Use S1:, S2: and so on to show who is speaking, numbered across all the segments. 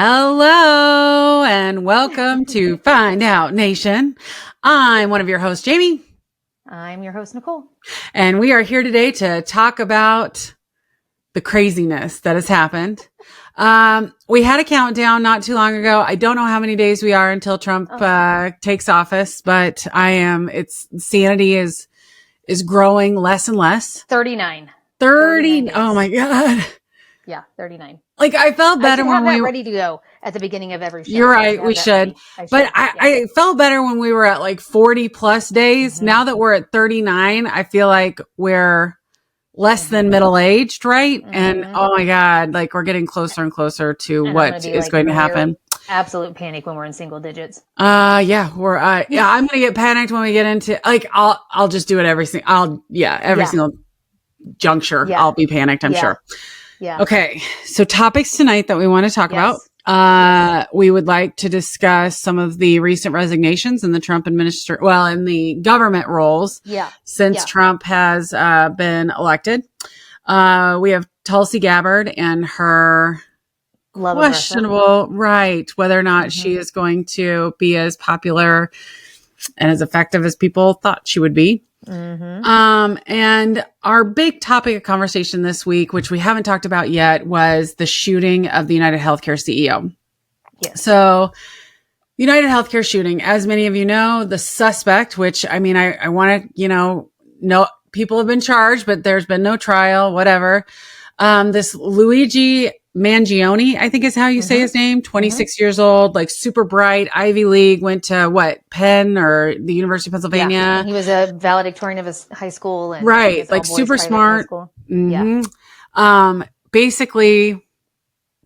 S1: Hello and welcome to Find Out Nation. I'm one of your hosts, Jamie.
S2: I'm your host, Nicole.
S1: And we are here today to talk about the craziness that has happened. We had a countdown not too long ago. I don't know how many days we are until Trump takes office, but sanity is growing less and less.
S2: 39.
S1: 30. Oh my God.
S2: Yeah, 39.
S1: Like I felt better when we
S2: ready to go at the beginning of every show.
S1: You're right. We should. But I felt better when we were at like 40 plus days. Mm-hmm. Now that we're at 39, I feel like we're less than middle aged, right? Mm-hmm. And oh my God, like we're getting closer and closer to what is going to happen.
S2: Absolute panic when we're in single digits.
S1: I'm going to get panicked when we get into like, I'll just do it every single juncture. Yeah. I'll be panicked. I'm sure.
S2: Yeah.
S1: Okay. So topics tonight that we want to talk about. We would like to discuss some of the recent resignations in the Trump administration, in the government roles. Since Trump has been elected. We have Tulsi Gabbard and her questionable, right, whether or not she is going to be as popular and as effective as people thought she would be. Mm-hmm. And our big topic of conversation this week, which we haven't talked about yet, was the shooting of the United Healthcare CEO.
S2: Yes.
S1: So United Healthcare shooting, as many of you know, the suspect, which I mean, I want to, know people have been charged, but there's been no trial, whatever. This Luigi Mangione, I think is how you say his name, 26 years old, like super bright, Ivy League, went to Penn or the University of Pennsylvania.
S2: Yeah. And he was a valedictorian of his high school. And
S1: right. Like super smart.
S2: Mm-hmm.
S1: Yeah. Basically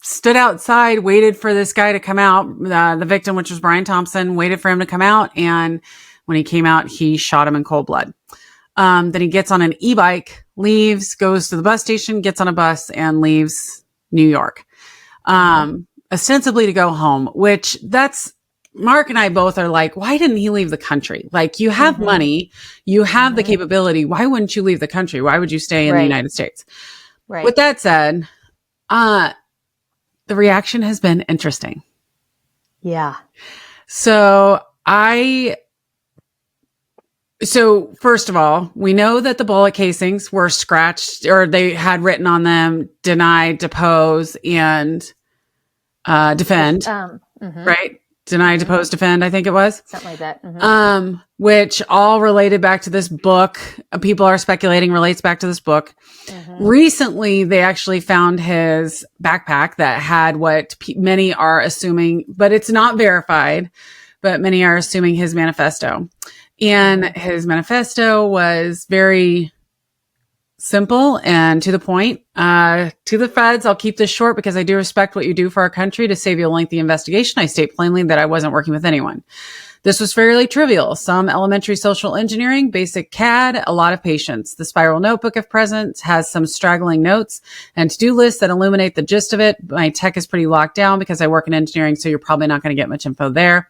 S1: stood outside, waited for this guy to come out. The victim, which was Brian Thompson, waited for him to come out. And when he came out, he shot him in cold blood. Then he gets on an e-bike, leaves, goes to the bus station, gets on a bus and leaves New York, ostensibly to go home, which that's Mark and I both are like, why didn't he leave the country? Like you have money, you have the capability. Why wouldn't you leave the country? Why would you stay in the United States?
S2: Right.
S1: With that said, the reaction has been interesting.
S2: Yeah.
S1: So first of all, we know that the bullet casings were scratched or they had written on them, deny, depose, and defend, right? Deny, depose, defend, I think it was.
S2: Something like that.
S1: Which all related back to this book. People are speculating relates back to this book. Recently, they actually found his backpack that had what many are assuming, but it's not verified, but many are assuming his manifesto. And his manifesto was very simple and to the point. To the feds, I'll keep this short because I do respect what you do for our country. To save you a lengthy investigation, I state plainly that I wasn't working with anyone. This was fairly trivial. Some elementary social engineering, basic CAD, a lot of patience. The spiral notebook, if present, has some straggling notes and to-do lists that illuminate the gist of it. My tech is pretty locked down because I work in engineering, so you're probably not going to get much info there.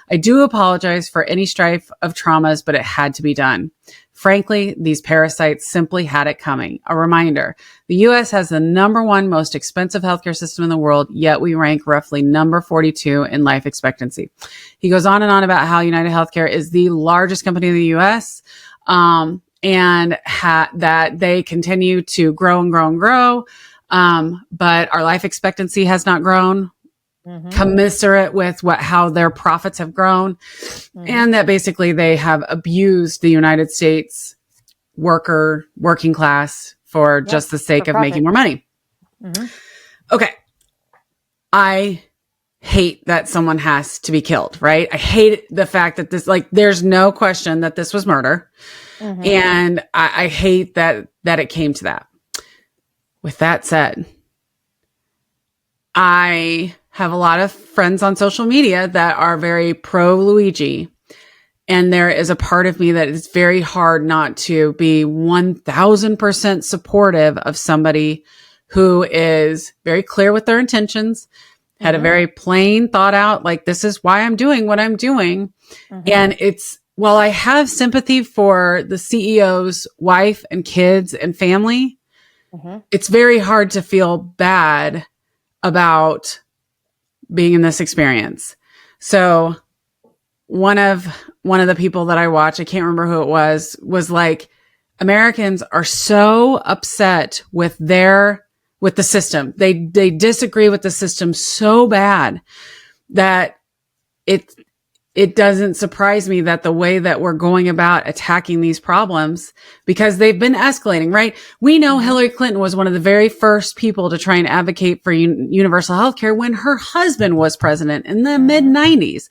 S1: I do apologize for any strife of traumas, but it had to be done. Frankly, these parasites simply had it coming. A reminder, the U.S. has the number one most expensive healthcare system in the world, yet we rank roughly number 42 in life expectancy. He goes on and on about how United Healthcare is the largest company in the U.S., and that they continue to grow and grow and grow, but our life expectancy has not grown. Commensurate with how their profits have grown, and that basically they have abused the United States working class for just the sake of making more money. Okay. I hate that someone has to be killed, right? I hate the fact that this, there's no question that this was murder. And I hate that it came to that. With that said, I have a lot of friends on social media that are very pro Luigi. And there is a part of me that is very hard not to be 1000% supportive of somebody who is very clear with their intentions, had a very plain thought out, this is why I'm doing what I'm doing. And while I have sympathy for the CEO's wife and kids and family, it's very hard to feel bad about being in this experience. So one of the people that I watch, I can't remember who it was like, Americans are so upset with the system. They disagree with the system so bad that it doesn't surprise me that the way that we're going about attacking these problems, because they've been escalating, right? We know Hillary Clinton was one of the very first people to try and advocate for universal health care when her husband was president in the mid 90s.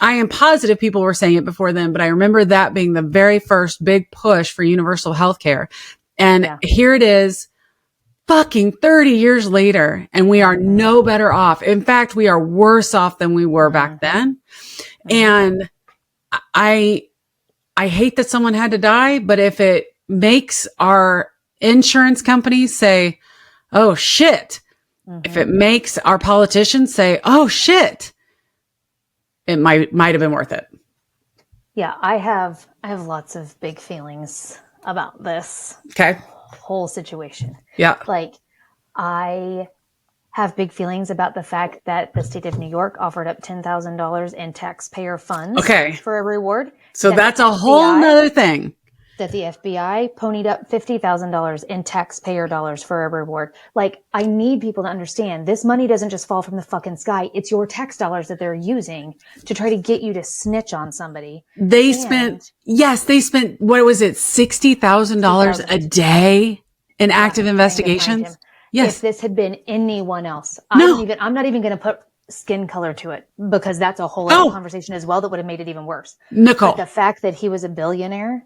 S1: I am positive people were saying it before then, but I remember that being the very first big push for universal health care. And here it is, fucking 30 years later, and we are no better off. In fact, we are worse off than we were back then. And I hate that someone had to die, but if it makes our insurance companies say, oh shit, if it makes our politicians say, oh shit, it might have been worth it.
S2: Yeah, I have lots of big feelings about this whole situation.
S1: Yeah.
S2: Like, I have big feelings about the fact that the state of New York offered up $10,000 in taxpayer funds for a reward.
S1: So that's a whole nother thing.
S2: That the FBI ponied up $50,000 in taxpayer dollars for a reward. Like, I need people to understand this money doesn't just fall from the fucking sky. It's your tax dollars that they're using to try to get you to snitch on somebody.
S1: They spent, what was it? $60,000 a day in active investigations. Yes.
S2: If this had been anyone else, I'm not even going to put skin color to it, because that's a whole other conversation as well that would have made it even worse.
S1: Nicole.
S2: But the fact that he was a billionaire,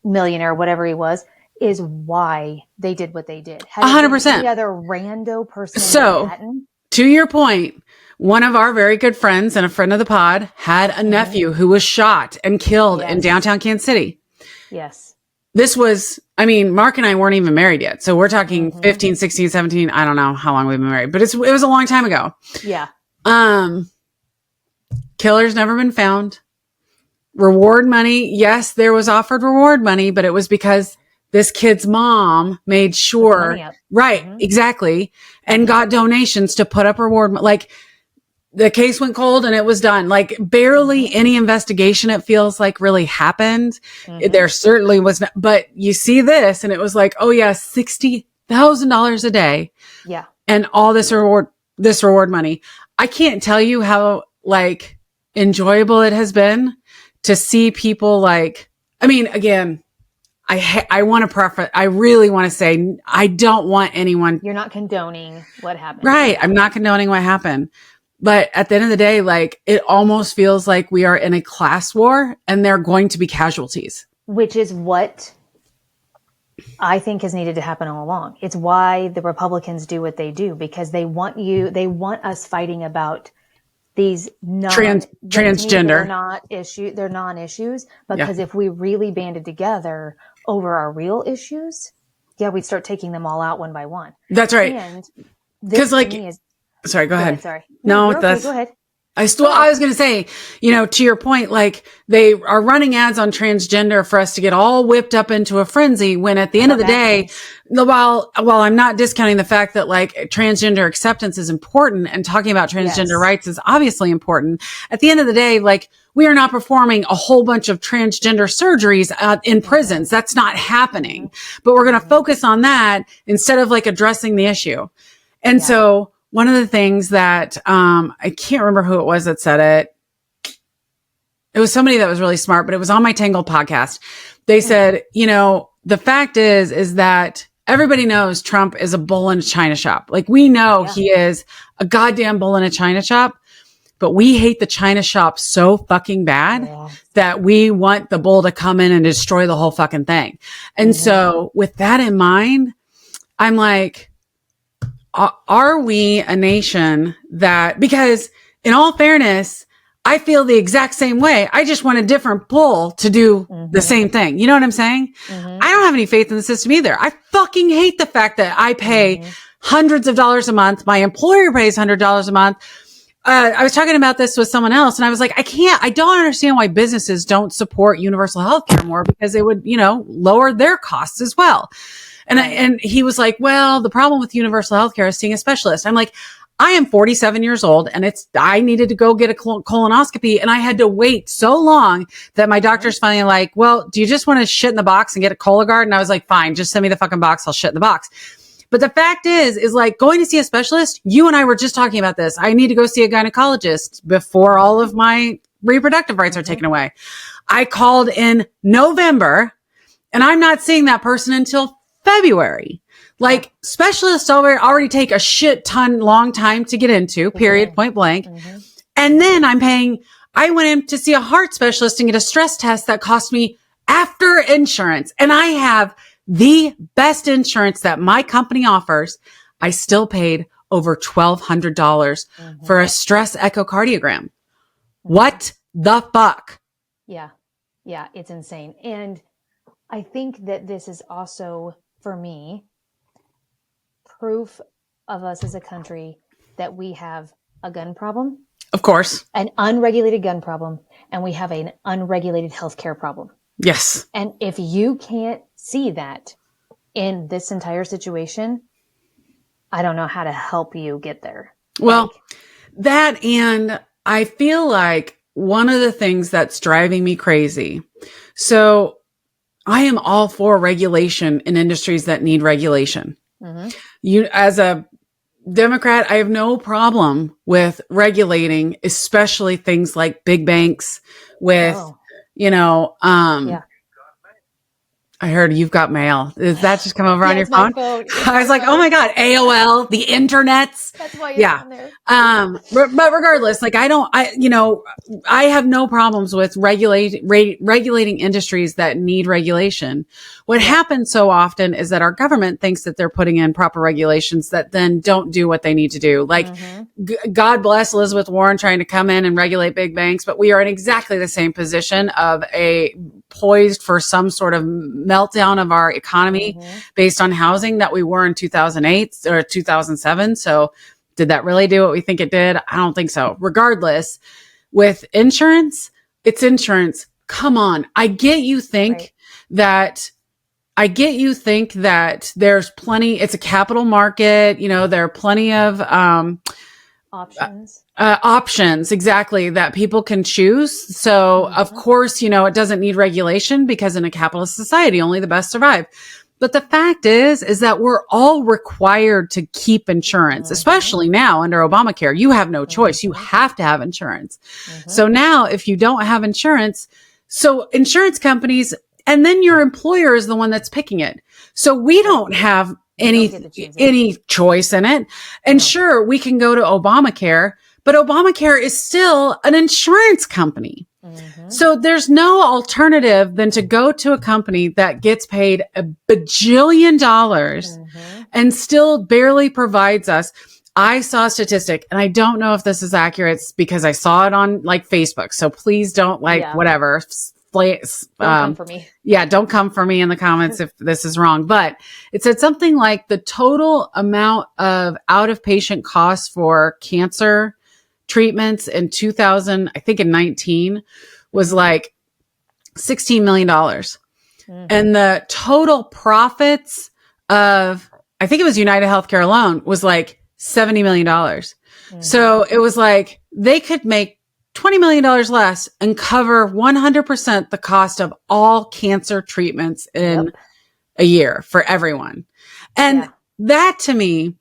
S2: millionaire, whatever he was, is why they did what they did.
S1: 100%.
S2: The other rando person in Manhattan.
S1: To your point, one of our very good friends and a friend of the pod had a nephew who was shot and killed in downtown Kansas City.
S2: Yes.
S1: This was, Mark and I weren't even married yet. So we're talking 15, 16, 17. I don't know how long we've been married, but it was a long time ago.
S2: Yeah.
S1: Killer's never been found. Reward money. Yes, there was offered reward money, but it was because this kid's mom made sure, exactly, and got donations to put up reward. Like, the case went cold and it was done. Like, barely any investigation, it feels like, really happened. There certainly was not, but you see this and it was like, oh yeah, $60,000 a day.
S2: Yeah. And
S1: all this reward money. I can't tell you how, like, enjoyable it has been to see people, like, again, I want to preface, I really want to say, I don't want anyone.
S2: You're not condoning what happened.
S1: Right. I'm not condoning what happened. But at the end of the day, like, it almost feels like we are in a class war and there are going to be casualties.
S2: Which is what I think has needed to happen all along. It's why the Republicans do what they do, because they want us fighting about these transgender. They're non-issues, because if we really banded together over our real issues, we'd start taking them all out one by one.
S1: That's right.
S2: And this, like,
S1: sorry, go ahead.
S2: Sorry.
S1: No,
S2: okay, go ahead.
S1: I was going to say, to your point, like, they are running ads on transgender for us to get all whipped up into a frenzy, when at the end of the day, while I'm not discounting the fact that, like, transgender acceptance is important and talking about transgender rights is obviously important, at the end of the day, like, we are not performing a whole bunch of transgender surgeries in prisons. That's not happening. But we're going to focus on that instead of, like, addressing the issue. And so one of the things that, I can't remember who it was that said it. It was somebody that was really smart, but it was on my Tangled podcast. They said, the fact is that everybody knows Trump is a bull in a china shop. Like, we know he is a goddamn bull in a china shop, but we hate the china shop so fucking bad that we want the bull to come in and destroy the whole fucking thing. And so with that in mind, I'm like, are we a nation that, because in all fairness, I feel the exact same way. I just want a different bull to do the same thing. You know what I'm saying? I don't have any faith in the system either. I fucking hate the fact that I pay hundreds of dollars a month. My employer pays $100 a month. I was talking about this with someone else and I was like, I don't understand why businesses don't support universal health care more, because it would, lower their costs as well. And he was like, well, the problem with universal healthcare is seeing a specialist. I'm like, I am 47 years old and I needed to go get a colonoscopy and I had to wait so long that my doctor's finally like, well, do you just want to shit in the box and get a Cologuard? And I was like, fine, just send me the fucking box. I'll shit in the box. But the fact is like going to see a specialist. You and I were just talking about this. I need to go see a gynecologist before all of my reproductive rights are taken away. I called in November and I'm not seeing that person until February. Like specialists already take a shit ton long time to get into, period, point blank. And then I went in to see a heart specialist and get a stress test that cost me after insurance. And I have the best insurance that my company offers. I still paid over $1,200 for a stress echocardiogram. What the fuck?
S2: Yeah. Yeah. It's insane. And I think that this is also, for me, proof of us as a country that we have a gun problem.
S1: Of course.
S2: An unregulated gun problem. And we have an unregulated healthcare problem.
S1: Yes.
S2: And if you can't see that in this entire situation, I don't know how to help you get there.
S1: Well, that, and I feel like one of the things that's driving me crazy. So I am all for regulation in industries that need regulation. You, as a Democrat, I have no problem with regulating, especially things like big banks with, I heard you've got mail. Does that just come over on your phone? I was like, oh my God, AOL, the internets.
S2: That's why it's on there.
S1: But regardless, like I have no problems with regulating industries that need regulation. What happens so often is that our government thinks that they're putting in proper regulations that then don't do what they need to do. Like, God bless Elizabeth Warren trying to come in and regulate big banks, but we are in exactly the same position of poised for some sort of meltdown of our economy based on housing that we were in 2008 or 2007. So did that really do what we think it did? I don't think so. Regardless, with insurance, it's insurance. Come on. I get you think that there's plenty, it's a capital market, there are plenty of options, exactly, that people can choose. So of course, it doesn't need regulation because in a capitalist society, only the best survive. But the fact is that we're all required to keep insurance, especially now under Obamacare. You have no choice. You have to have insurance. So now if you don't have insurance, so insurance companies, and then your employer is the one that's picking it. So we don't have any choice in it. And sure, we can go to Obamacare, but Obamacare is still an insurance company. So there's no alternative than to go to a company that gets paid $1 bajillion and still barely provides us. I saw a statistic, and I don't know if this is accurate because I saw it on like Facebook. So please don't whatever. Don't come for me. Yeah, don't come for me in the comments if this is wrong. But it said something like the total amount of out-of-patient costs for cancer treatments in 19 was like $16 million. And the total profits of, I think it was United Healthcare alone, was like $70 million. So it was like they could make $20 million less and cover 100% the cost of all cancer treatments in a year for everyone. And that to me,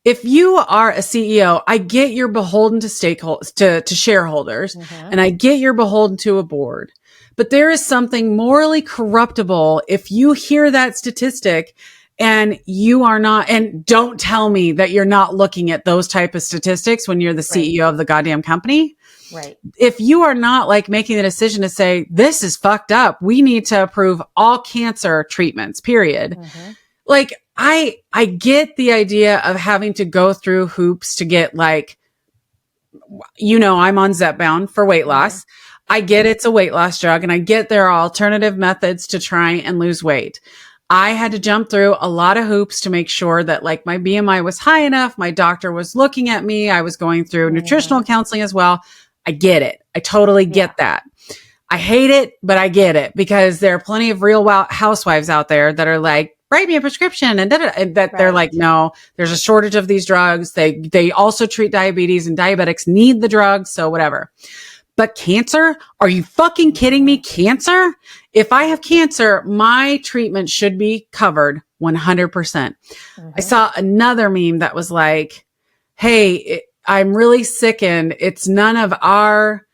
S1: if you are a CEO, I get you're beholden to stakeholders, to shareholders, and I get you're beholden to a board. But there is something morally corruptible if you hear that statistic and you are not, and don't tell me that you're not looking at those type of statistics when you're the CEO of the goddamn company.
S2: Right.
S1: If you are not like making the decision to say, this is fucked up, we need to approve all cancer treatments, period. Like, I get the idea of having to go through hoops to get like, I'm on Zepbound for weight loss. I get it's a weight loss drug, and I get there are alternative methods to try and lose weight. I had to jump through a lot of hoops to make sure that like my BMI was high enough. My doctor was looking at me. I was going through nutritional counseling as well. I get it. I totally get that. I hate it, but I get it because there are plenty of real housewives out there that are like, write me a prescription and, and that they're like, no, there's a shortage of these drugs. They also treat diabetes and diabetics need the drugs. So whatever. But cancer? Are you fucking kidding me? Cancer? If I have cancer, my treatment should be covered 100%. I saw another meme that was like, hey, I'm really sickened. It's none of our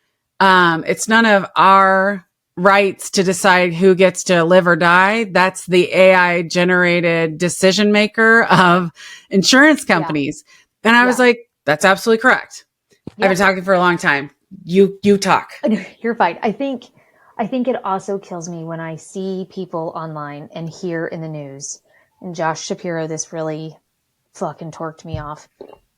S1: rights to decide who gets to live or die. That's the AI generated decision maker of insurance companies. Yeah. And I was like, that's absolutely correct. I've been talking for a long time. You talk.
S2: You're fine. I think it also kills me when I see people online and hear in the news, and Josh Shapiro, this really fucking torqued me off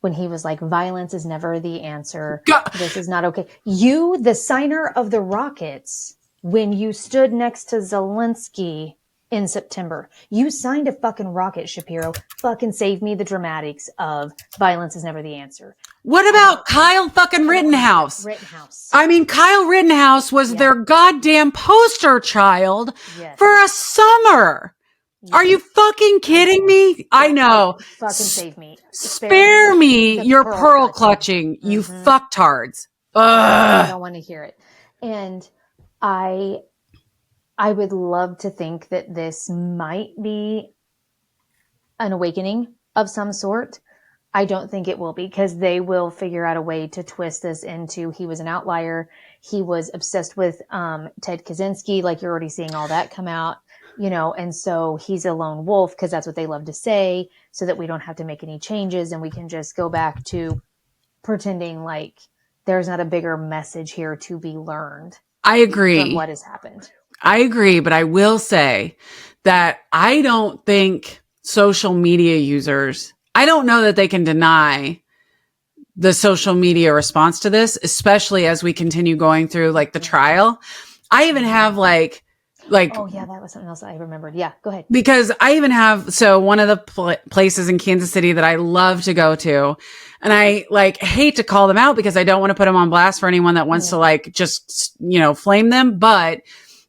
S2: when he was like, violence is never the answer. This is not okay. You, the signer of the rockets, when you stood next to Zelensky in September, you signed a fucking rocket, Shapiro. Fucking save me the dramatics of violence is never the answer.
S1: What about Kyle fucking Rittenhouse? I mean, Kyle Rittenhouse was their goddamn poster child for a summer. Are you fucking kidding me? I know.
S2: Fucking save me.
S1: Spare me your pearl clutching, you fucktards.
S2: I don't want to hear it. And I would love to think that this might be an awakening of some sort. I don't think it will be, because they will figure out a way to twist this into he was an outlier. He was obsessed with Ted Kaczynski, like you're already seeing all that come out, you know, and so he's a lone wolf because that's what they love to say, so that we don't have to make any changes and we can just go back to pretending like there's not a bigger message here to be learned.
S1: I agree.
S2: From what has happened.
S1: I agree, but I will say that I don't think social media users, I don't know that they can deny the social media response to this, especially as we continue going through like the trial. I even have like,
S2: oh yeah, that was something else I remembered. Yeah, go ahead.
S1: Because I even have, so one of the places in Kansas City that I love to go to, and I like hate to call them out because I don't want to put them on blast for anyone that wants to like just, you know, flame them, but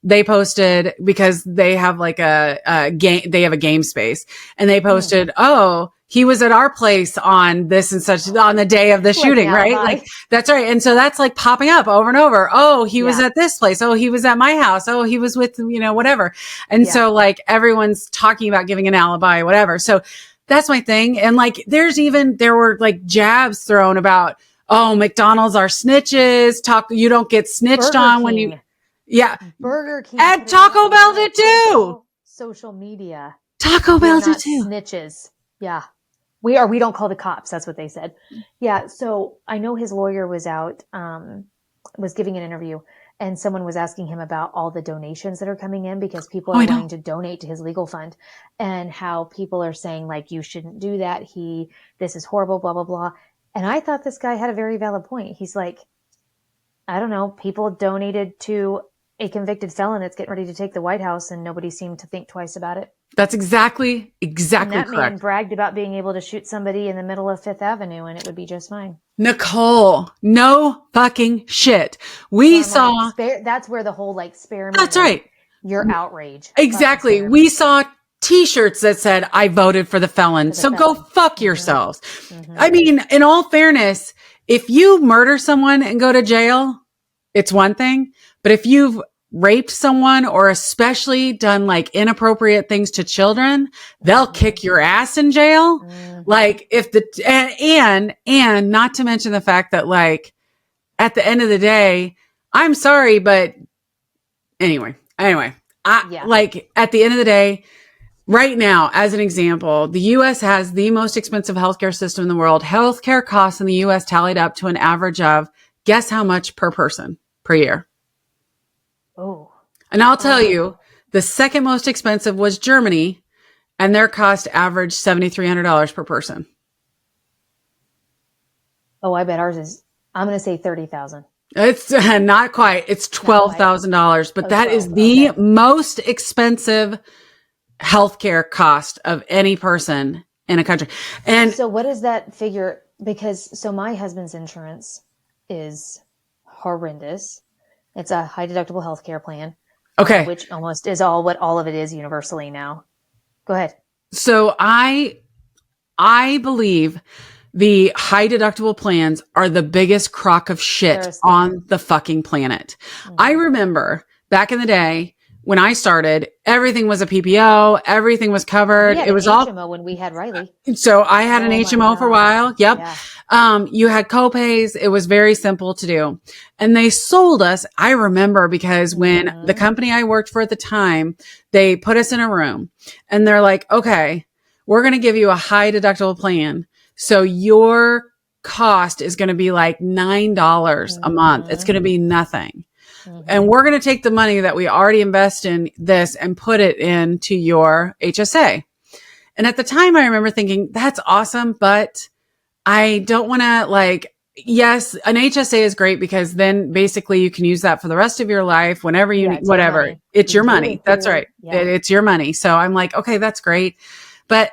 S1: they posted, because they have like a game, they have a game space, and they posted, oh, he was at our place on this and such on the day of the shooting, right? Like, that's right. And so that's like popping up over and over. Oh, he was at this place. Oh, he was at my house. Oh, he was with, you know, whatever. And so like everyone's talking about giving an alibi, whatever. So that's my thing. And like, there were like jabs thrown about, oh, McDonald's are snitches. You don't get snitched
S2: Burger
S1: on
S2: King.
S1: when you,
S2: Burger King.
S1: And Taco Bell did too.
S2: Social media.
S1: Taco Bell did too.
S2: Snitches. Yeah. We don't call the cops. That's what they said. Yeah. So I know his lawyer was out, was giving an interview, and someone was asking him about all the donations that are coming in because people are wanting to donate to his legal fund, and how people are saying like, you shouldn't do that. This is horrible, blah, blah, blah. And I thought this guy had a very valid point. He's like, I don't know. People donated to a convicted felon that's getting ready to take the White House, and nobody seemed to think twice about it.
S1: That's exactly
S2: and that
S1: correct.
S2: Man bragged about being able to shoot somebody in the middle of Fifth Avenue and it would be just fine.
S1: Nicole, no fucking shit. We saw
S2: that's where the whole like spare me.
S1: That's right.
S2: Your outrage.
S1: Exactly. We saw t-shirts that said, I voted for the felon. So go fuck yourselves. I mean, in all fairness, if you murder someone and go to jail, it's one thing. But if you've raped someone or especially done like inappropriate things to children, they'll kick your ass in jail. Like if and not to mention the fact that like at the end of the day, I'm sorry, but anyway, like at the end of the day, right now, as an example, the U.S. has the most expensive healthcare system in the world. Healthcare costs in the U.S. tallied up to an average of, guess how much per person per year?
S2: Oh.
S1: And I'll tell you, the second most expensive was Germany, and their cost averaged $7,300 per person.
S2: Oh, I bet ours is, I'm going to say 30,000.
S1: It's not quite. It's $12,000, but that is the most expensive healthcare cost of any person in a country. And
S2: so what is that figure? Because so my husband's insurance is horrendous. It's a high deductible healthcare plan.
S1: Okay.
S2: Which almost is all of it is universally now. Go ahead.
S1: So I believe the high deductible plans are the biggest crock of shit on the fucking planet. Mm-hmm. I remember back in the day when I started, everything was a PPO, everything was covered. It was all
S2: HMO when we had Riley.
S1: So I had an HMO for a while. Yep. Yeah. You had copays. It was very simple to do. And they sold us. I remember because when the company I worked for at the time, they put us in a room and they're like, okay, we're going to give you a high deductible plan. So your cost is going to be like $9 a month. It's going to be nothing. And we're going to take the money that we already invest in this and put it into your HSA. And at the time I remember thinking, that's awesome, but I don't want to yes, an HSA is great because then basically you can use that for the rest of your life whenever you need, whatever. It's your money. That's right. Yeah. It's your money. So I'm like, okay, that's great. But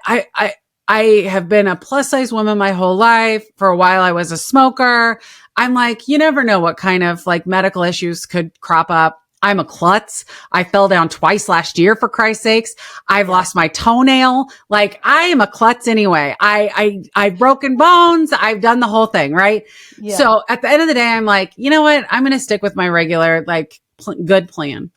S1: I have been a plus size woman my whole life. For a while I was a smoker. I'm like, you never know what kind of medical issues could crop up. I'm a klutz. I fell down twice last year, for Christ's sakes. I've lost my toenail. I am a klutz anyway. I've broken bones. I've done the whole thing, right? Yeah. So at the end of the day, I'm like, you know what? I'm going to stick with my regular, good plan.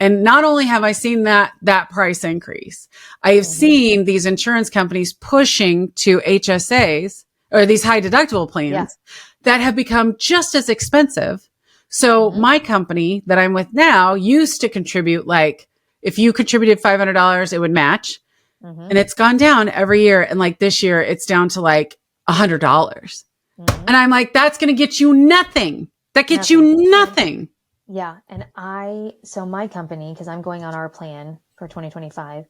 S1: And not only have I seen that price increase, I have seen these insurance companies pushing to HSAs or these high deductible plans that have become just as expensive. So my company that I'm with now used to contribute, if you contributed $500, it would match. And it's gone down every year. And this year it's down to $100. And I'm like, that's going to get you nothing. That gets you nothing.
S2: Yeah. And so my company, because I'm going on our plan for 2025,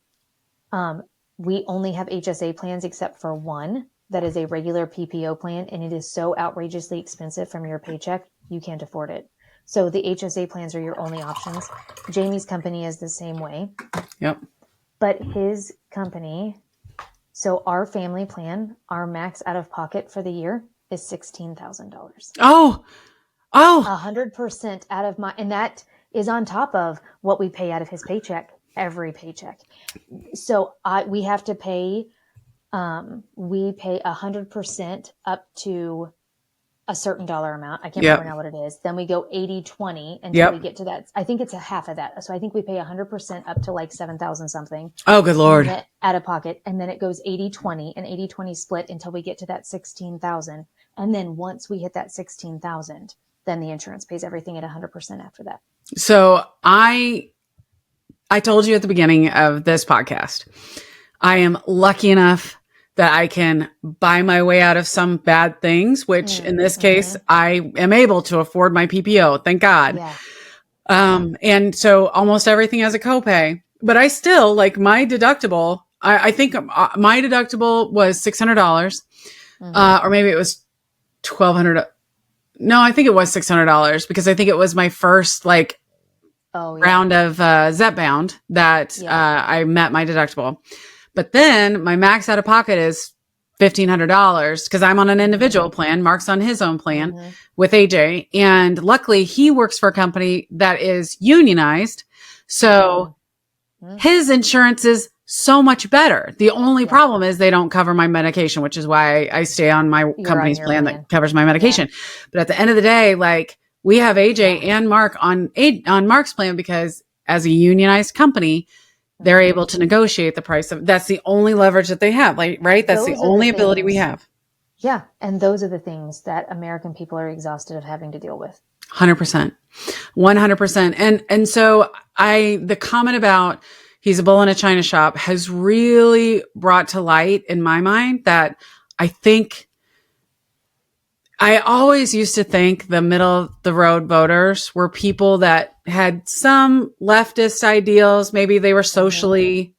S2: we only have HSA plans except for one that is a regular PPO plan. And it is so outrageously expensive from your paycheck, you can't afford it. So the HSA plans are your only options. Jamie's company is the same way.
S1: Yep.
S2: But his company, so our family plan, our max out of pocket for the year is $16,000.
S1: Oh.
S2: 100% out of and that is on top of what we pay out of his paycheck, every paycheck. So we have to pay, we pay 100% up to a certain dollar amount. I can't remember now what it is. Then we go 80-20 until we get to that. I think it's a half of that. So I think we pay 100% up to 7,000 something.
S1: Oh, good Lord.
S2: Out of pocket. And then it goes 80-20 and 80-20 split until we get to that 16,000. And then once we hit that 16,000, then the insurance pays everything at 100% after that.
S1: So I told you at the beginning of this podcast, I am lucky enough that I can buy my way out of some bad things, which in this case, I am able to afford my PPO. Thank God. Yeah. And so almost everything has a copay, but I still my deductible. I think my deductible was $600, or maybe it was $1,200. No, I think it was $600 because I think it was my first round of Zepbound that I met my deductible. But then my max out of pocket is $1,500 because I'm on an individual plan. Mark's on his own plan with AJ. And luckily he works for a company that is unionized. So his insurance is so much better. The only problem is they don't cover my medication, which is why I stay on my company's plan that covers my medication. But at the end of the day, we have AJ and Mark on Mark's plan because as a unionized company, they're able to negotiate the price of, that's the only leverage that they have, right? That's the only ability we have.
S2: Yeah. And those are the things that American people are exhausted of having to deal with.
S1: 100%. 100%. And so the comment about he's a bull in a china shop has really brought to light in my mind that I always used to think the middle of the road voters were people that had some leftist ideals. Maybe they were socially,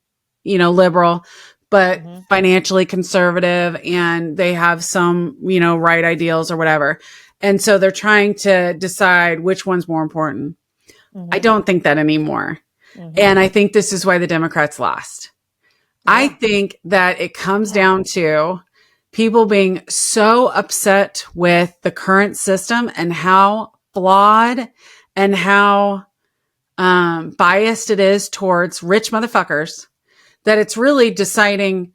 S1: liberal, but financially conservative and they have some, right ideals or whatever. And so they're trying to decide which one's more important. I don't think that anymore. And I think this is why the Democrats lost. Yeah. I think that it comes down to people being so upset with the current system and how flawed and how biased it is towards rich motherfuckers that it's really deciding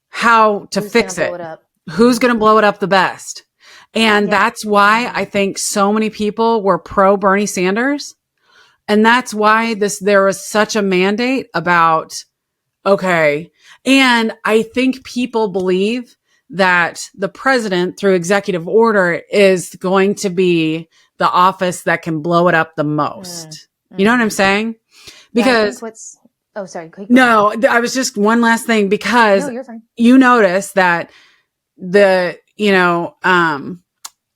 S1: how to fix it. Who's going to blow it up the best? And that's why I think so many people were pro Bernie Sanders. And that's why there was such a mandate about, okay. And I think people believe that the president through executive order is going to be the office that can blow it up the most. You know what I'm saying? Because
S2: sorry.
S1: No, I was just one last thing because
S2: you're fine.
S1: You notice that the,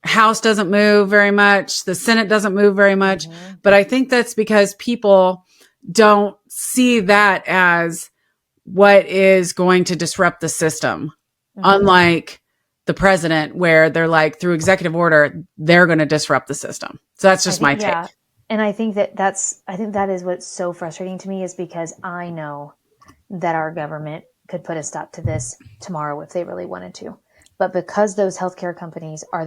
S1: House doesn't move very much. The Senate doesn't move very much. But I think that's because people don't see that as what is going to disrupt the system. Unlike the president, where they're like, through executive order, they're going to disrupt the system. So that's just my take. Yeah.
S2: And I think that is what's so frustrating to me, is because I know that our government could put a stop to this tomorrow if they really wanted to. But because those healthcare companies are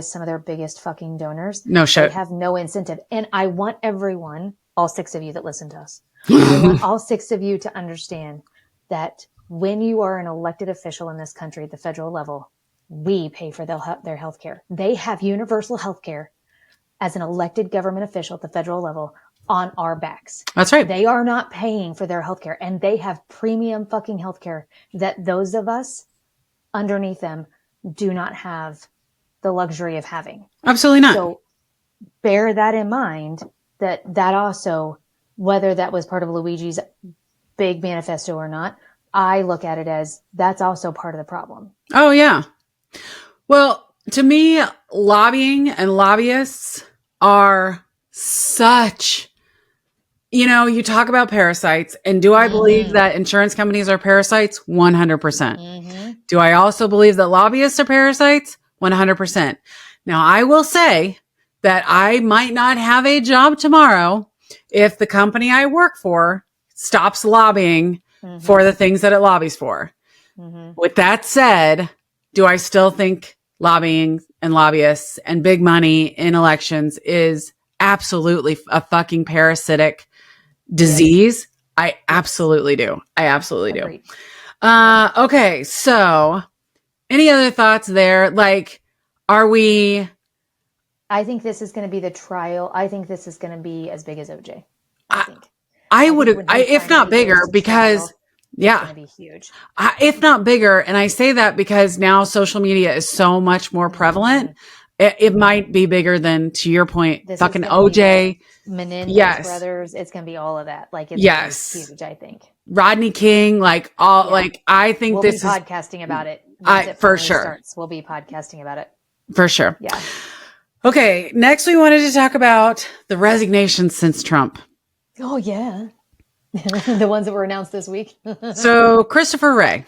S2: some of their biggest fucking donors, they have no incentive. And I want everyone, all 6 of you that listen to us, I want all 6 of you to understand that when you are an elected official in this country at the federal level, we pay for their healthcare. They have universal healthcare as an elected government official at the federal level on our backs.
S1: That's right.
S2: They are not paying for their healthcare, and they have premium fucking healthcare that those of us underneath them do not have the luxury of having.
S1: Absolutely not.
S2: So bear that in mind, that also, whether that was part of Luigi's big manifesto or not, I look at it as that's also part of the problem.
S1: Oh, yeah. Well, to me, lobbying and lobbyists are such, you talk about parasites, and do I believe that insurance companies are parasites? 100%. Do I also believe that lobbyists are parasites? 100%. Now, I will say that I might not have a job tomorrow if the company I work for stops lobbying for the things that it lobbies for. With that said, do I still think lobbying and lobbyists and big money in elections is absolutely a fucking parasitic disease? Yes. I absolutely do. I absolutely do. Okay. So any other thoughts there? Like, are we...
S2: I think this is going to be the trial. I think this is going to be as big as OJ.
S1: I would have, if not bigger, because it's going to be huge. If not bigger. And I say that because now social media is so much more prevalent. It might be bigger than, to your point, this fucking OJ.
S2: Menendez brothers. It's going to be all of that. Like, it's huge, I think.
S1: Rodney King, like I think
S2: we'll
S1: this
S2: be podcasting about it.
S1: For sure.
S2: We'll be podcasting about it.
S1: For sure.
S2: Yeah.
S1: Okay. Next, we wanted to talk about the resignations since Trump.
S2: Oh, yeah. The ones that were announced this week.
S1: So Christopher Wray,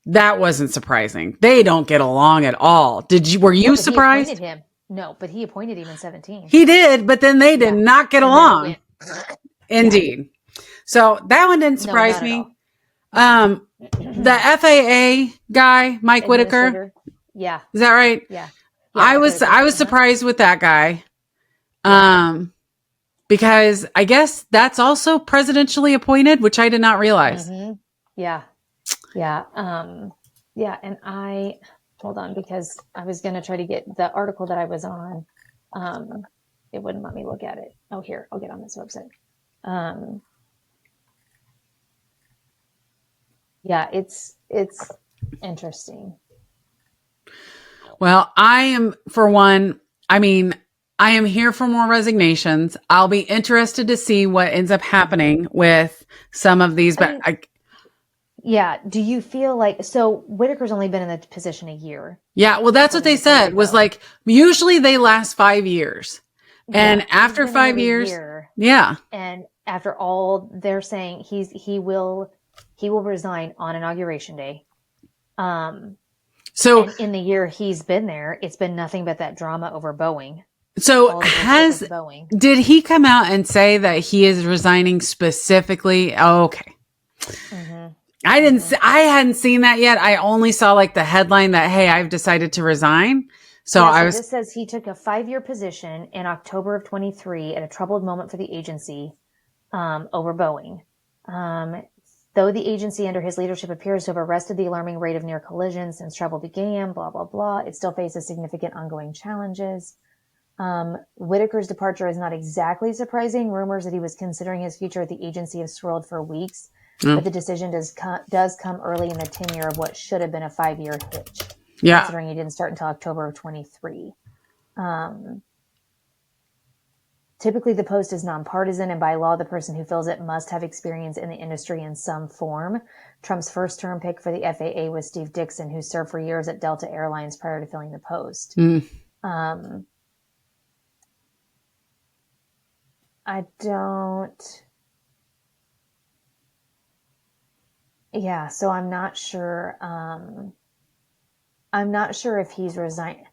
S1: that wasn't surprising. They don't get along at all. Were you surprised?
S2: He appointed him. No, but he appointed him in 2017.
S1: He did, but then they did not get along. Indeed. Yeah. So that one didn't surprise me. The FAA guy, Mike Whitaker.
S2: Yeah.
S1: Is that right?
S2: Yeah.
S1: I was surprised with that guy. Because I guess that's also presidentially appointed, which I did not realize.
S2: Yeah. Yeah. And hold on, because I was going to try to get the article that I was on. It wouldn't let me look at it. Oh, here, I'll get on this website. Yeah, it's interesting.
S1: Well, I am, for one, I am here for more resignations. I'll be interested to see what ends up happening with some of these.
S2: Yeah. Do you feel like, so Whitaker's only been in the position a year?
S1: Yeah. Well, that's what they said, was like, usually they last 5 years. And after 5 years, yeah.
S2: And after all, they're saying he will resign on Inauguration Day.
S1: So
S2: in the year he's been there, it's been nothing but that drama over Boeing.
S1: So did he come out and say that he is resigning specifically? Oh, okay. I hadn't seen that yet. I only saw like the headline that, hey, I've decided to resign. So this
S2: says he took a 5-year position in October of 23 at a troubled moment for the agency, over Boeing. Though the agency under his leadership appears to have arrested the alarming rate of near collisions since travel began, blah, blah, blah, it still faces significant ongoing challenges. Whitaker's departure is not exactly surprising. Rumors that he was considering his future at the agency have swirled for weeks, but the decision does come early in the tenure of what should have been a 5-year hitch, considering he didn't start until October of 23. Typically, the post is nonpartisan, and by law, the person who fills it must have experience in the industry in some form. Trump's first-term pick for the FAA was Steve Dixon, who served for years at Delta Airlines prior to filling the post. I don't... Yeah, so I'm not sure. I'm not sure if he's resigned.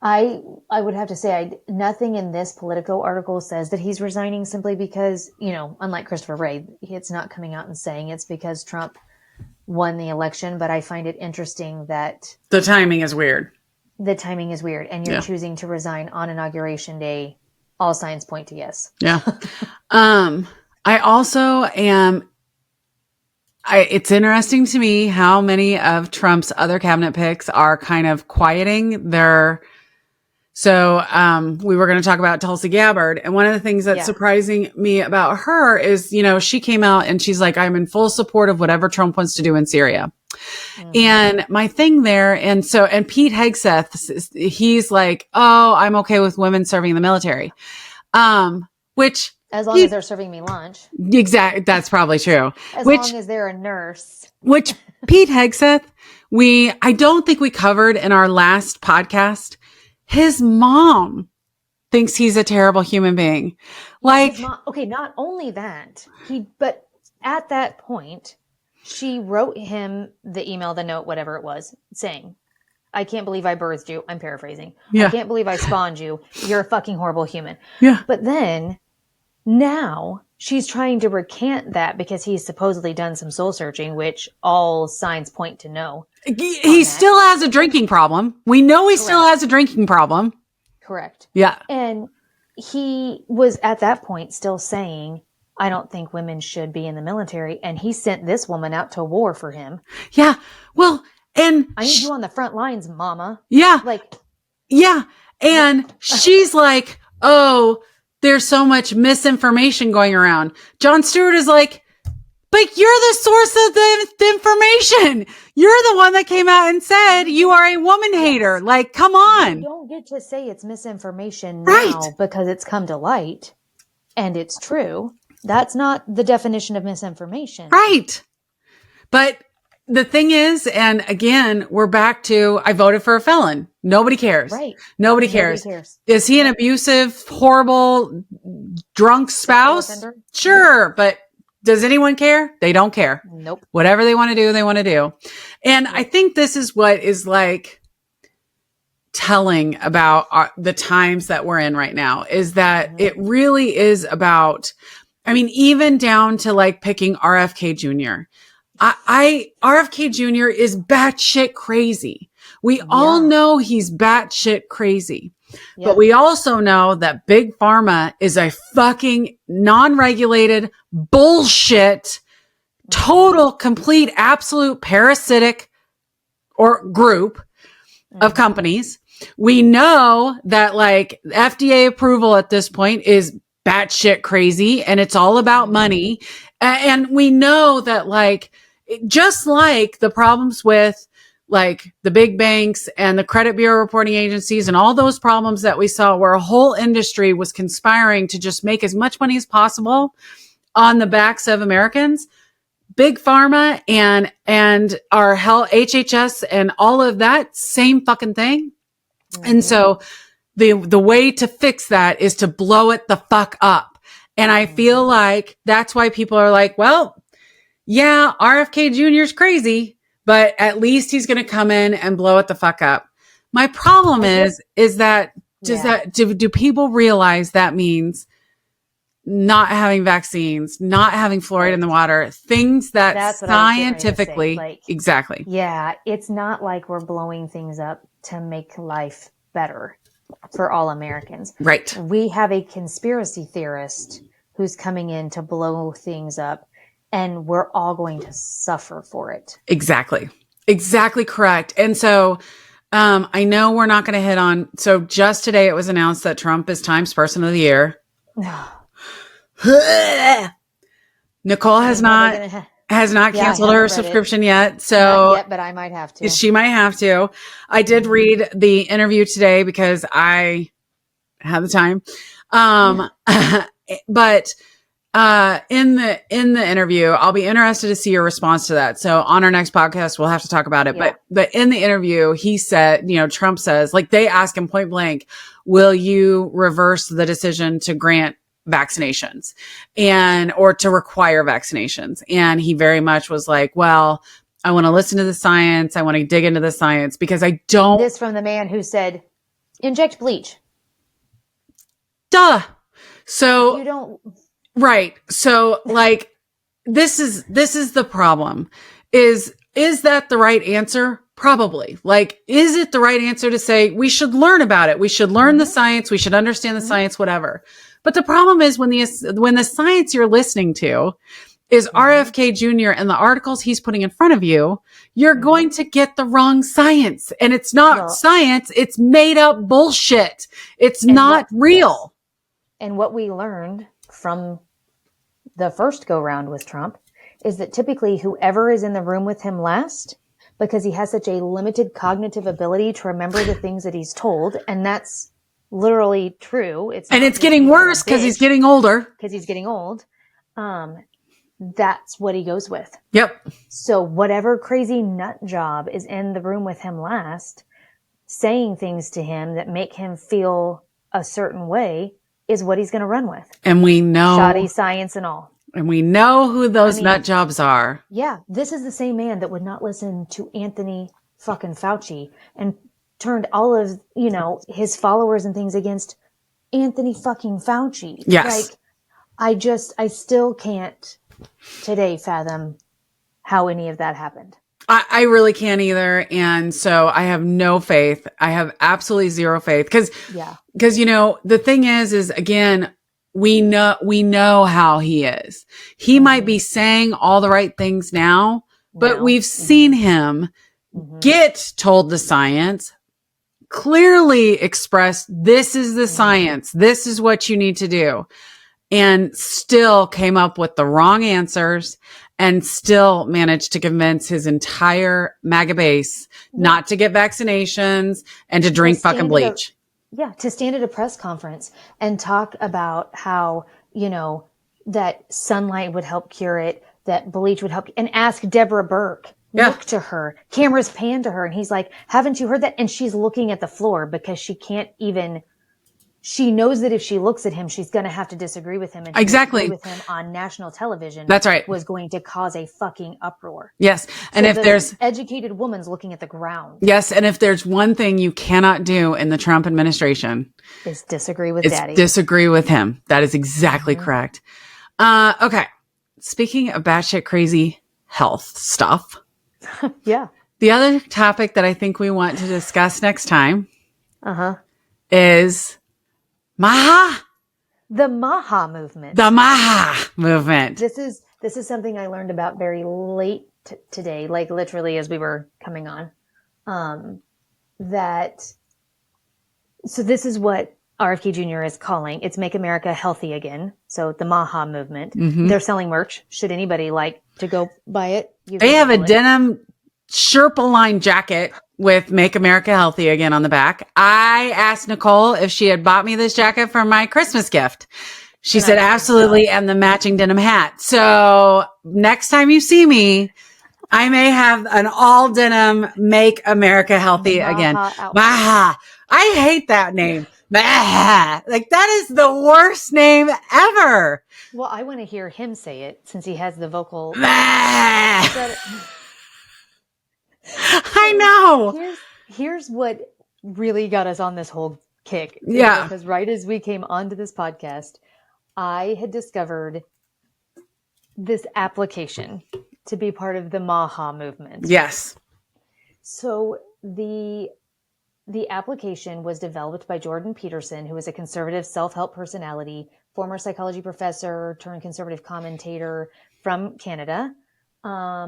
S2: I would have to say nothing in this Politico article says that he's resigning simply because, unlike Christopher Wray, it's not coming out and saying it's because Trump won the election. But I find it interesting that
S1: the timing is weird.
S2: And you're choosing to resign on Inauguration Day. All signs point to yes.
S1: Yeah. I also am... it's interesting to me how many of Trump's other cabinet picks are kind of quieting their... So we were going to talk about Tulsi Gabbard. And one of the things that's surprising me about her is, she came out and she's like, I'm in full support of whatever Trump wants to do in Syria. And my thing there, and Pete Hegseth, he's like, oh, I'm okay with women serving in the military. Which...
S2: As long as they're serving me lunch.
S1: Exactly. That's probably true.
S2: As long as they're a nurse.
S1: Which Pete Hegseth, I don't think we covered in our last podcast. His mom thinks he's a terrible human being. Like,
S2: okay, not only that, but at that point, she wrote him the email, the note, whatever it was, saying, I can't believe I birthed you. I'm paraphrasing. I can't believe I spawned you. You're a fucking horrible human.
S1: Yeah.
S2: But then now she's trying to recant that because he's supposedly done some soul searching, which all signs point to no.
S1: He still has a drinking problem. We know he still has a drinking problem.
S2: Correct.
S1: Yeah.
S2: And he was at that point still saying, I don't think women should be in the military. And he sent this woman out to war for him.
S1: Yeah. Well, and
S2: I need you on the front lines, mama.
S1: Yeah. Yeah. And she's like, oh, there's so much misinformation going around. Jon Stewart is like, but you're the source of the information. You're the one that came out and said you are a woman hater. Like, come on.
S2: You don't get to say it's misinformation now because it's come to light and it's true. That's not the definition of misinformation.
S1: Right. But the thing is, and again, we're back to, I voted for a felon. Nobody cares.
S2: Right.
S1: Nobody cares. Is he an abusive, horrible, drunk spouse? Sure. But does anyone care? They don't care.
S2: Nope.
S1: Whatever they want to do, they want to do. And I think this is what is like telling about the times that we're in right now is that it really is about, even down to like picking RFK Jr. RFK Jr. is batshit crazy. We all know he's batshit crazy. Yep. But we also know that Big Pharma is a fucking non-regulated bullshit, total, complete, absolute parasitic or group of companies. We know that like FDA approval at this point is batshit crazy and it's all about money. And we know that like, just like the problems with like the big banks and the credit bureau reporting agencies and all those problems that we saw where a whole industry was conspiring to just make as much money as possible on the backs of Americans, Big Pharma and our health, HHS and all of that, same fucking thing. Mm-hmm. And so the way to fix that is to blow it the fuck up. And I feel like that's why people are like, well, yeah, RFK Jr. is crazy, but at least he's going to come in and blow it the fuck up. My problem is that, do people realize that means not having vaccines, not having fluoride in the water, things that scientifically, exactly.
S2: Yeah. It's not like we're blowing things up to make life better for all Americans.
S1: Right.
S2: We have a conspiracy theorist who's coming in to blow things up. and we're all going to suffer for it.
S1: Exactly. Exactly correct. And so I know we're not going to hit on. So just today it was announced that Trump is Times Person of the Year. Nicole has not canceled her subscription yet. So
S2: not yet, but I might have to.
S1: She might have to. I did read the interview today because I had the time. But in the interview, I'll be interested to see your response to that. So on our next podcast, we'll have to talk about it.
S2: Yeah.
S1: But in the interview, he said, Trump says, like, they ask him point blank, will you reverse the decision to grant vaccinations or to require vaccinations? And he very much was like, well, I want to listen to the science. I want to dig into the science because I don't.
S2: This from the man who said, inject bleach.
S1: Duh. So
S2: you don't.
S1: Right. So like, this is the problem is that the right answer? Probably. Like, is it the right answer to say we should learn about it? We should learn the science. We should understand the science, whatever. But the problem is when the science you're listening to is RFK Jr. and the articles he's putting in front of you, you're going to get the wrong science. And it's not science. It's made up bullshit. It's not real.
S2: And what we learned from the first go round with Trump is that typically whoever is in the room with him last, because he has such a limited cognitive ability to remember the things that he's told. And that's literally true. It's getting worse
S1: because he's getting older.
S2: Because he's getting old. That's what he goes with.
S1: Yep.
S2: So whatever crazy nut job is in the room with him last, saying things to him that make him feel a certain way is what he's going to run with.
S1: And we know.
S2: Shoddy science and all.
S1: And we know who those nut jobs are.
S2: Yeah. This is the same man that would not listen to Anthony fucking Fauci and turned all of, his followers and things against Anthony fucking Fauci.
S1: Yes.
S2: Like, I still can't today fathom how any of that happened.
S1: I really can't either. And so I have no faith. I have absolutely zero faith. Cause the thing is again, we know how he is. He might be saying all the right things now, but we've seen him get told the science, clearly expressed, this is the science. This is what you need to do. And still came up with the wrong answers and still managed to convince his entire MAGA base not to get vaccinations and to drink fucking bleach.
S2: To stand at a press conference and talk about how, that sunlight would help cure it, that bleach would help, and ask Deborah Burke, look to her, cameras pan to her. And he's like, haven't you heard that? And she's looking at the floor because she knows that if she looks at him, she's going to have to disagree with him. And
S1: exactly
S2: with him on national television.
S1: That's right.
S2: Was going to cause a fucking uproar.
S1: Yes. And if there's
S2: educated woman's looking at the ground.
S1: Yes. And if there's one thing you cannot do in the Trump administration
S2: is disagree with daddy.
S1: Disagree with him. That is exactly correct. Okay. Speaking of batshit crazy health stuff.
S2: Yeah.
S1: The other topic that I think we want to discuss next time is
S2: the Maha movement.
S1: The Maha movement.
S2: This is something I learned about very late today, like literally as we were coming on. So this is what RFK Jr. is calling. It's Make America Healthy Again. So the Maha movement. They're selling merch. Should anybody like to go buy it?
S1: They have a denim Sherpa line jacket with Make America Healthy Again on the back. I asked Nicole if she had bought me this jacket for my Christmas gift. She said absolutely, and the matching denim hat. So next time you see me, I may have an all denim Make America Healthy Again. Maha. I hate that name. Maha. Like, that is the worst name ever.
S2: Well, I want to hear him say it since he has the vocal.
S1: I know.
S2: Here's what really got us on this whole kick.
S1: Yeah.
S2: Because right as we came onto this podcast, I had discovered this application to be part of the Maha movement.
S1: Yes.
S2: So the application was developed by Jordan Peterson, who is a conservative self-help personality, former psychology professor turned conservative commentator, from Canada.
S1: I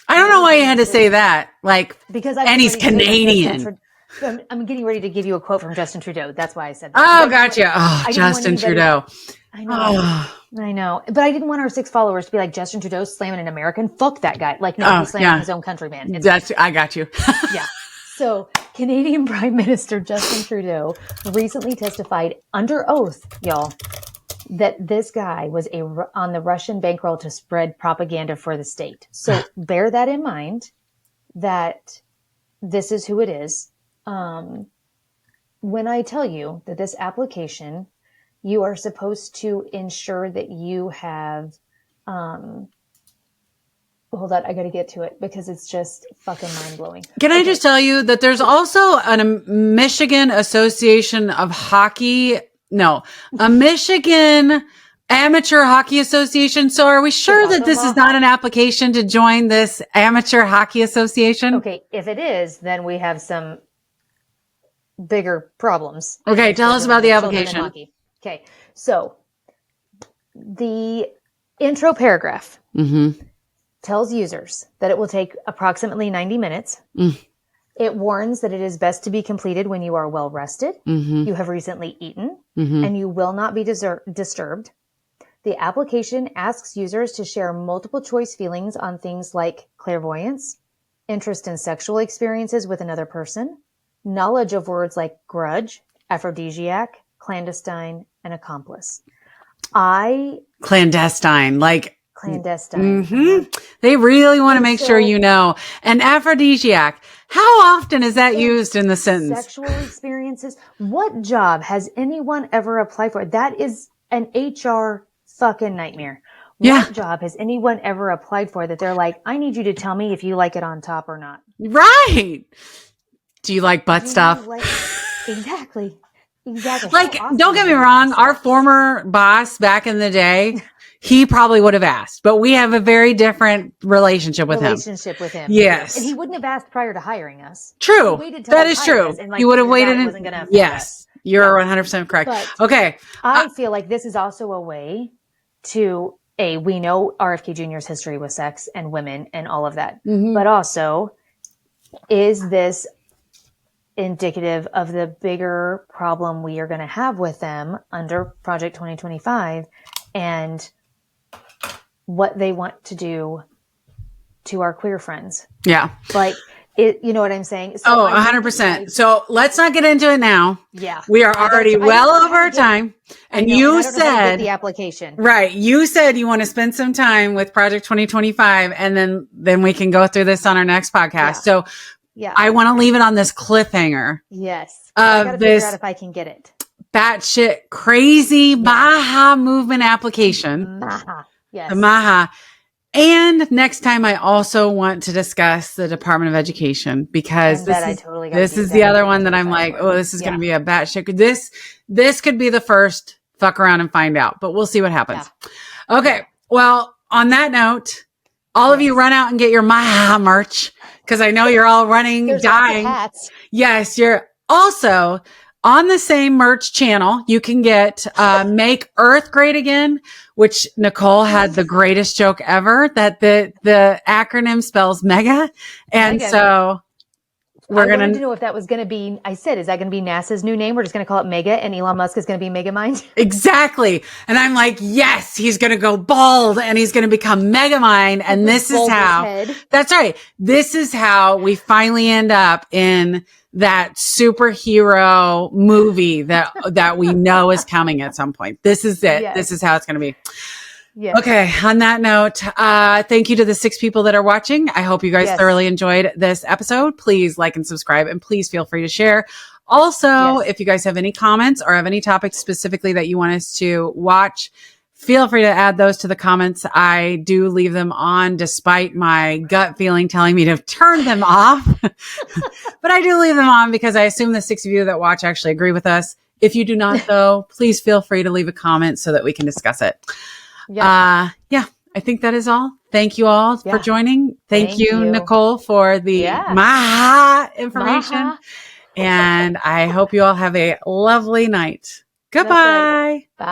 S1: don't know why you had to say that. Like,
S2: because
S1: and he's Canadian.
S2: I'm getting ready to give you a quote from Justin Trudeau. That's why I said
S1: that. Oh, gotcha. Oh, Justin Trudeau.
S2: I know. I know. But I didn't want our 6 followers to be like, Justin Trudeau slamming an American. Fuck that guy. Like, no, he's slamming his own countryman.
S1: I got you.
S2: Yeah. So Canadian Prime Minister Justin Trudeau recently testified under oath, y'all, that this guy was on the Russian bankroll to spread propaganda for the state. So bear that in mind, that this is who it is. When I tell you that this application, you are supposed to ensure that you have, hold on, I got to get to it because it's just fucking mind blowing.
S1: Can I just tell you that there's also a Michigan Association of Hockey, a Michigan Amateur Hockey Association. So are we sure that this is not an application to join this Amateur Hockey Association?
S2: Okay. If it is, then we have some bigger problems.
S1: Okay. Tell us about the application.
S2: Okay. So the intro paragraph tells users that it will take approximately 90 minutes. It warns that it is best to be completed when you are well rested, you have recently eaten, and you will not be disturbed. The application asks users to share multiple choice feelings on things like clairvoyance, interest in sexual experiences with another person, knowledge of words like grudge, aphrodisiac, clandestine, and accomplice.
S1: Clandestine.
S2: Clandestine.
S1: They really want to make sure you know. And aphrodisiac. How often is that used in the sentence?
S2: Sexual experiences. What job has anyone ever applied for? That is an HR fucking nightmare. What job has anyone ever applied for that they're like, I need you to tell me if you like it on top or not?
S1: Right. Do you like butt stuff?
S2: Exactly.
S1: Like, don't get me wrong. Our former boss back in the day, he probably would have asked, but we have a very different relationship with him. Yes.
S2: And he wouldn't have asked prior to hiring us.
S1: True. That is true. He would have waited. Yes. You're 100% correct. But okay.
S2: I feel like this is also a way to, we know RFK Jr.'s history with sex and women and all of that, but also, is this indicative of the bigger problem we are going to have with them under Project 2025 and what they want to do to our queer friends?
S1: Yeah.
S2: Like, you know what I'm saying?
S1: So 100%. So let's not get into it now.
S2: Yeah.
S1: We are already well over our time. And you said
S2: the application.
S1: Right. You said you want to spend some time with Project 2025 and then we can go through this on our next podcast. Yeah. So I want to leave it on this cliffhanger.
S2: Yes. I got to figure out if I can get it.
S1: Batshit crazy Maha movement application.
S2: Maha. Yes.
S1: The Maha. And next time I also want to discuss the Department of Education because this is the other one that I'm like, oh, this is going to be a batshit. This could be the first fuck around and find out, but we'll see what happens. Yeah. Okay. Well, on that note, all of you run out and get your Maha merch because I know you're all running, dying.
S2: Hats.
S1: Yes. You're also on the same merch channel. You can get, Make Earth Great Again, which Nicole had the greatest joke ever that the acronym spells mega. And so
S2: I wanted to know if that was going to be, I said, is that going to be NASA's new name? We're just going to call it Mega and Elon Musk is going to be Megamind.
S1: Exactly. And I'm like, yes, he's going to go bald and he's going to become Megamind. And this is how, that's right. This is how we finally end up in that superhero movie that we know is coming at some point. This is it. Yes. This is how it's going to be. Yes. Okay. On that note, thank you to the 6 people that are watching. I hope you guys thoroughly enjoyed this episode. Please like and subscribe and please feel free to share. Also, if you guys have any comments or have any topics specifically that you want us to watch, feel free to add those to the comments. I do leave them on despite my gut feeling telling me to turn them off, but I do leave them on because I assume the 6 of you that watch actually agree with us. If you do not though, please feel free to leave a comment so that we can discuss it. I think that is all. Thank you all for joining. Thank you, Nicole, for the Maha information. Maha. And I hope you all have a lovely night. Goodbye.
S2: Bye.